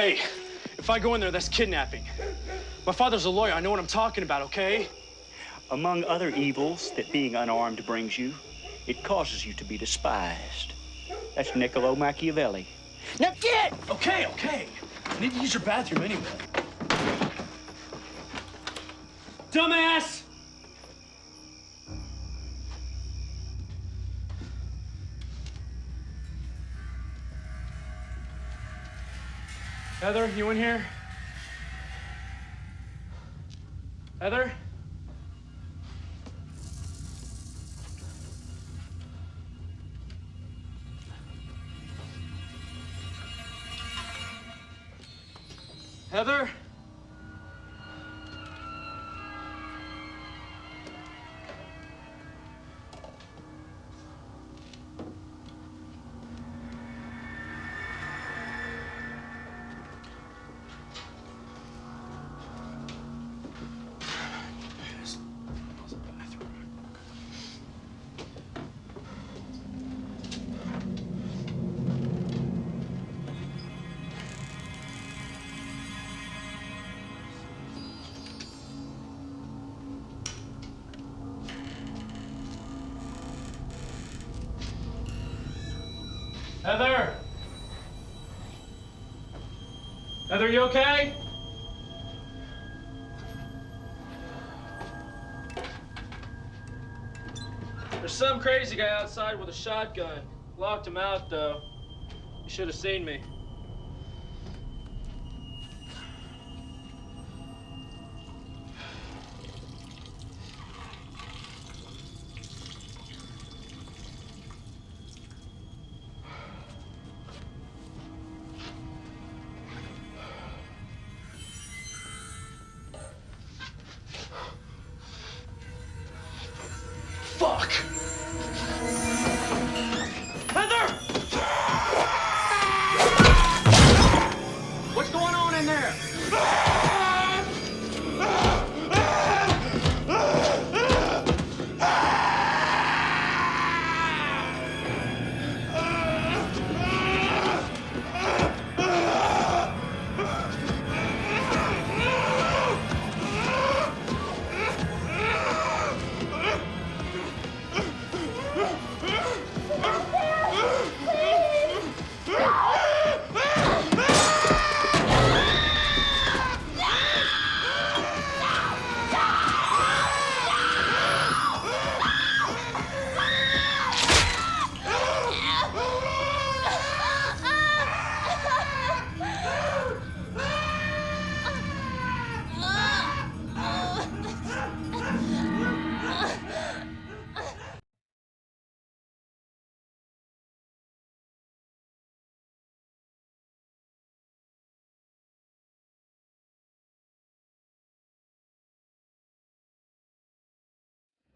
Hey, if I go in there, that's kidnapping. My father's a lawyer. I know what I'm talking about, okay? Among other evils that being unarmed brings you, it causes you to be despised. That's Niccolo Machiavelli. Now get! Okay, okay. I need to use your bathroom anyway. Dumbass! Heather, you in here? Heather? Heather? Heather? Heather, you okay? There's some crazy guy outside with a shotgun. Locked him out, though. You should have seen me. Fuck!